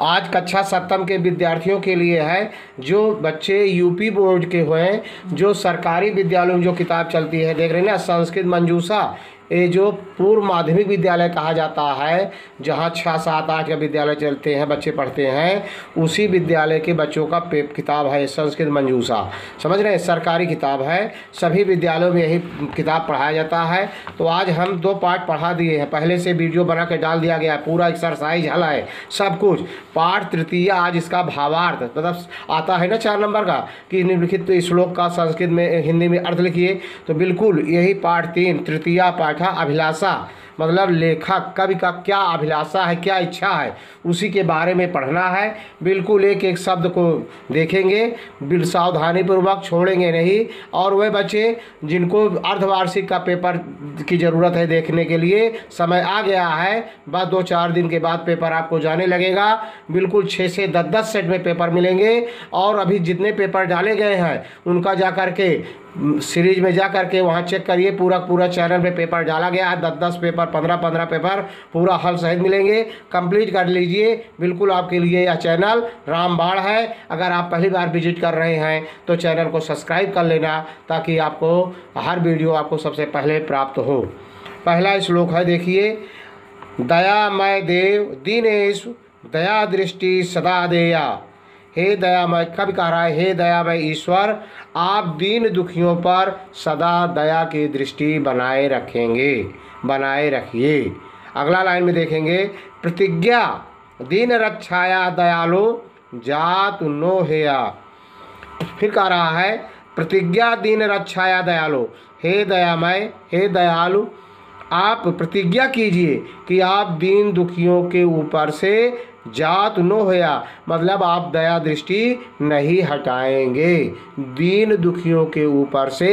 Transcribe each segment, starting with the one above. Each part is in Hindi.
आज कक्षा सप्तम के विद्यार्थियों के लिए है, जो बच्चे यूपी बोर्ड के हुए हैं, जो सरकारी विद्यालयों में जो किताब चलती है, देख रहे हैं ना, संस्कृत मंजूषा। ये जो पूर्व माध्यमिक विद्यालय कहा जाता है, जहाँ 6, 7, 8 का विद्यालय चलते हैं, बच्चे पढ़ते हैं, उसी विद्यालय के बच्चों का किताब है संस्कृत मंजूषा। समझ रहे हैं, सरकारी किताब है, सभी विद्यालयों में यही किताब पढ़ाया जाता है। तो आज हम 2 पार्ट पढ़ा दिए हैं, पहले से वीडियो बना के डाल दिया गया है, पूरा एक्सरसाइज हल है, सब कुछ। पाठ तृतीय आज इसका भावार्थ, मतलब आता है ना 4 नंबर का कि निम्नलिखित श्लोक का संस्कृत में हिंदी में अर्थ लिखिए, तो बिल्कुल यही पाठ 3 तृतीय पाठ अभिलाषा, मतलब लेखक कवि का क्या अभिलाषा है, क्या इच्छा है, उसी के बारे में पढ़ना है। बिल्कुल एक एक शब्द को देखेंगे, सावधानी पूर्वक छोड़ेंगे नहीं। और वह बच्चे जिनको अर्धवार्षिक का पेपर की ज़रूरत है देखने के लिए, समय आ गया है, बस 2-4 दिन के बाद पेपर आपको जाने लगेगा। बिल्कुल 6 से 10 सेट में पेपर मिलेंगे। और अभी जितने पेपर डाले गए हैं उनका जा कर के सीरीज में जा करके वहाँ चेक करिए, पूरा चैनल पे पेपर डाला गया है, 10-10 पेपर, 15-15 पेपर पूरा हल सहित मिलेंगे। कंप्लीट कर लीजिए, बिल्कुल आपके लिए यह चैनल रामबाण है। अगर आप पहली बार विजिट कर रहे हैं तो चैनल को सब्सक्राइब कर लेना, ताकि आपको हर वीडियो आपको सबसे पहले प्राप्त हो। पहला श्लोक है, देखिए, दयामय देव दीनेश दया दृष्टि सदा देया। हे दयामय, कभी कह रहा है, हे दयामय ईश्वर, आप दीन दुखियों पर सदा दया की दृष्टि बनाए रखेंगे, बनाए रखिए। अगला लाइन में देखेंगे, प्रतिज्ञा दीन रक्षाया दयालु जात नो हेया। फिर कह रहा है, प्रतिज्ञा दीन रक्षाया दयालु, हे दयामय, हे दयालु, आप प्रतिज्ञा कीजिए कि आप दीन दुखियों के ऊपर से जात नो होया, मतलब आप दया दृष्टि नहीं हटाएंगे, दीन दुखियों के ऊपर से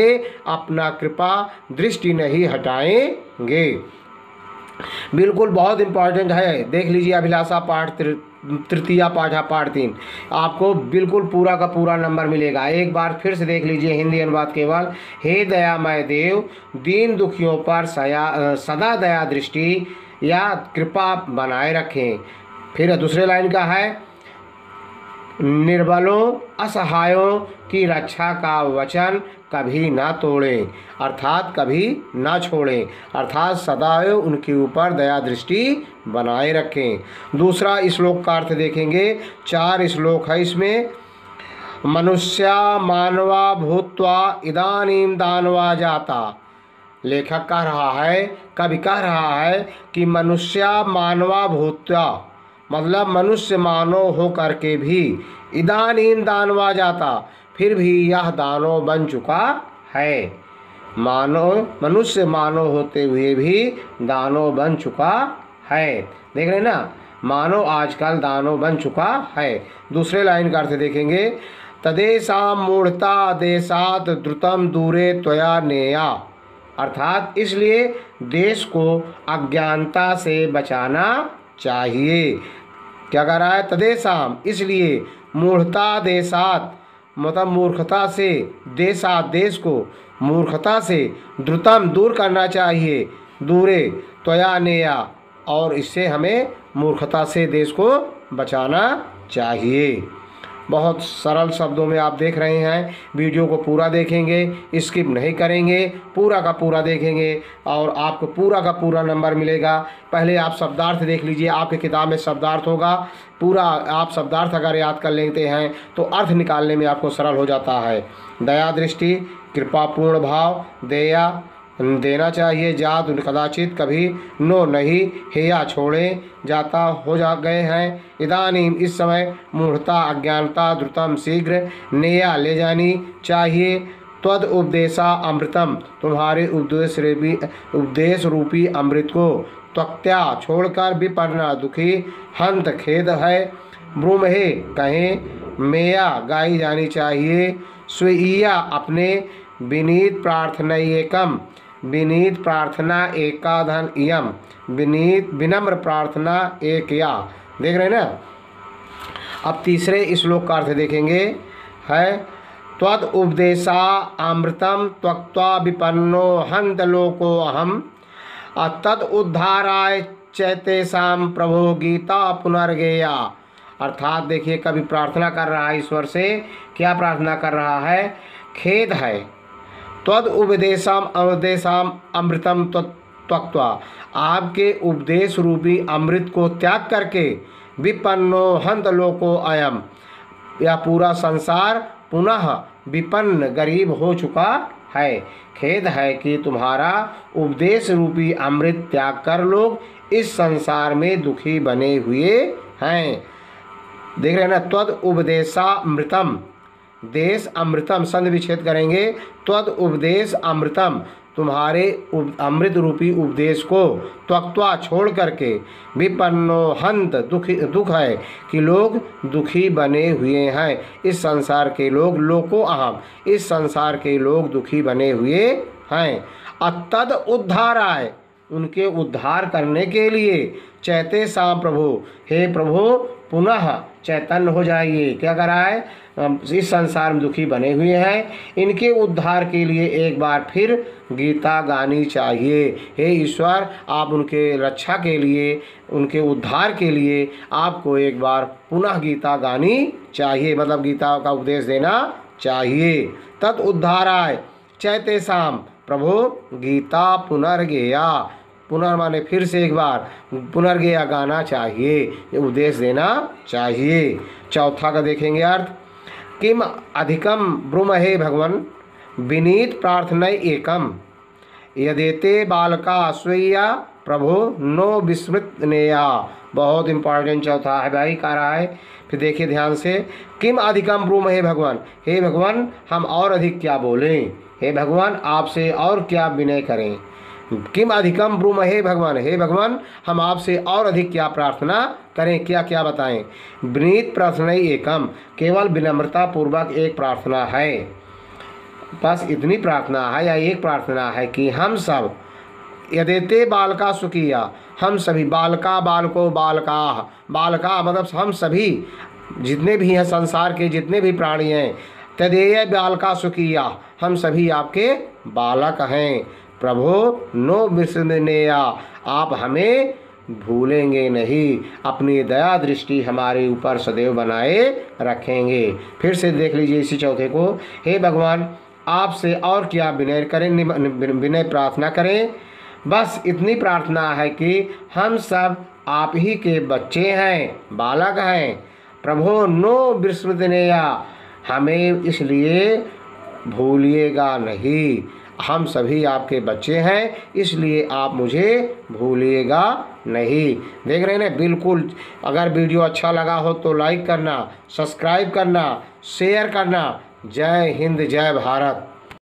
अपना कृपा दृष्टि नहीं हटाएंगे। बिल्कुल बहुत इम्पॉर्टेंट है, देख लीजिए अभिलाषा पाठ तृतीय पाठ है, पाठ 3, आपको बिल्कुल पूरा का पूरा नंबर मिलेगा। एक बार फिर से देख लीजिए, हिंदी अनुवाद केवल, हे दयामय देव दीन दुखियों पर सदा दया दृष्टि या कृपा बनाए रखें। फिर दूसरे लाइन का है, निर्बलों असहायों की रक्षा का वचन कभी ना तोड़ें, अर्थात कभी ना छोड़ें, अर्थात सदैव उनके ऊपर दया दृष्टि बनाए रखें। दूसरा श्लोक का अर्थ देखेंगे, 4 श्लोक है इसमें। मनुष्या मानवा भूत्वा इदानीं दानवा जाता। लेखक कह रहा है, कवि कह रहा है कि मनुष्या मानवा भूत्वा, मतलब मनुष्य मानव हो करके भी, इदानीं दानवा जाता, फिर भी यह दानव बन चुका है। मानव, मनुष्य मानव होते हुए भी दानव बन चुका है। देख रहे हैं ना, मानव आजकल दानव बन चुका है। दूसरे लाइन का अर्थ देखेंगे, तदेशाम मूढ़ता देशात द्रुतम दूरे त्वया नेया, अर्थात इसलिए देश को अज्ञानता से बचाना चाहिए। क्या कह रहा है, तदेशाम, इसलिए, मूढ़ता देशात, मतलब मूर्खता से, देशात, देश को, मूर्खता से, द्रुतम, दूर करना चाहिए, दूरे, त्वया नेया, और इससे हमें मूर्खता से देश को बचाना चाहिए। बहुत सरल शब्दों में आप देख रहे हैं, वीडियो को पूरा देखेंगे, स्किप नहीं करेंगे, पूरा का पूरा देखेंगे और आपको पूरा का पूरा नंबर मिलेगा। पहले आप शब्दार्थ देख लीजिए, आपकी किताब में शब्दार्थ होगा, पूरा आप शब्दार्थ अगर याद कर लेते हैं तो अर्थ निकालने में आपको सरल हो जाता है। दया दृष्टि, कृपापूर्ण भाव, दया देना चाहिए, जात कदाचित, कभी, नो नहीं, हेया छोड़े, जाता हो जा गए हैं, इदानीम इस समय, मूढ़ता अज्ञानता, द्रुतम शीघ्र, नेया ले जानी चाहिए, त्वद उपदेशा अमृतम, तुम्हारे उपदेश रूपी अमृत को, त्वक्त्या छोड़कर, विपन्ना दुखी, हंत खेद है, ब्रूमहे कहें, मेया गाई जानी चाहिए, स्वीया अपने, विनीत प्रार्थना एकम, विनीत प्रार्थना एकाधन यम, विनीत विनम्र प्रार्थना एक या। देख रहे हैं ना। अब तीसरे श्लोक का अर्थ देखेंगे, है त्वद उपदेशा अमृतम त्वक्त्वा विपन्नो हंत लोको अहम, तद उद्धाराय चैतेषाम प्रभो गीता पुनर्गेया, अर्थात देखिए कभी प्रार्थना कर रहा है ईश्वर से, क्या प्रार्थना कर रहा है? खेद है। त्वद उपदेशाम अमृतम त्यक्त्वा, आपके उपदेश रूपी अमृत को त्याग करके विपन्नो हंत लोको अयम, यह पूरा संसार पुनः विपन्न गरीब हो चुका है। खेद है कि तुम्हारा उपदेश रूपी अमृत त्याग कर लोग इस संसार में दुखी बने हुए हैं। देख रहे हैं ना, त्वद उपदेशामृतम, देश अमृतम, संधि विच्छेद करेंगे। त्वद उपदेश अमृतम, तुम्हारे अमृत रूपी उपदेश को त्यक्त्वा छोड़ करके विपन्नो हंत, दुख है कि लोग दुखी बने हुए हैं। इस संसार के लोग, लोको अहम, इस संसार के लोग दुखी बने हुए हैं। अतद उद्धाराय, उनके उद्धार करने के लिए चैते साम प्रभु, हे प्रभु पुनः चैतन्य हो जाइए। क्या कराए? इस संसार में दुखी बने हुए हैं, इनके उद्धार के लिए एक बार फिर गीता गानी चाहिए। हे ईश्वर, आप उनके रक्षा के लिए, उनके उद्धार के लिए आपको एक बार पुनः गीता गानी चाहिए, मतलब गीता का उपदेश देना चाहिए। तत् उद्धाराय चैतेषाम प्रभु गीता पुनर्गेया, पुनर्माने फिर से एक बार पुनर्गेया गाना चाहिए, ये उपदेश देना चाहिए। चौथा का देखेंगे अर्थ, किम अधिकम ब्रूम हे भगवन विनीत प्रार्थना एकम, यदेते बालका स्वीया प्रभु नो विस्मृत नेया। बहुत इंपॉर्टेंट चौथा है भाई, कह रहा है। फिर देखिए ध्यान से, किम अधिकम ब्रूम हे भगवान, हे भगवान हम और अधिक क्या बोलें, हे भगवान आपसे और क्या विनय करें। किम अधिकम ब्रूम हे भगवान, हे भगवान हम आपसे और अधिक क्या प्रार्थना करें, क्या क्या बताएं। विनीत प्रार्थना एकम, केवल विनम्रता पूर्वक एक प्रार्थना है, बस इतनी प्रार्थना है या एक प्रार्थना है कि हम सब यदेते बालका सुखिया, हम सभी बालका, बालको, बालका, बालका मतलब हम सभी जितने भी हैं संसार के जितने भी प्राणी हैं, तदेय बालका सुखिया, हम सभी आपके बालक हैं। प्रभु नो विस्मृणेया, आप हमें भूलेंगे नहीं, अपनी दया दृष्टि हमारे ऊपर सदैव बनाए रखेंगे। फिर से देख लीजिए इसी चौथे को, हे भगवान आपसे और क्या विनय करें, विनय प्रार्थना करें। बस इतनी प्रार्थना है कि हम सब आप ही के बच्चे हैं, बालक हैं। प्रभु नो विस्मृणेया, हमें इसलिए भूलिएगा नहीं, हम सभी आपके बच्चे हैं, इसलिए आप मुझे भूलिएगा नहीं। देख रहे हैं ना, बिल्कुल। अगर वीडियो अच्छा लगा हो तो लाइक करना, सब्सक्राइब करना, शेयर करना। जय हिंद, जय भारत।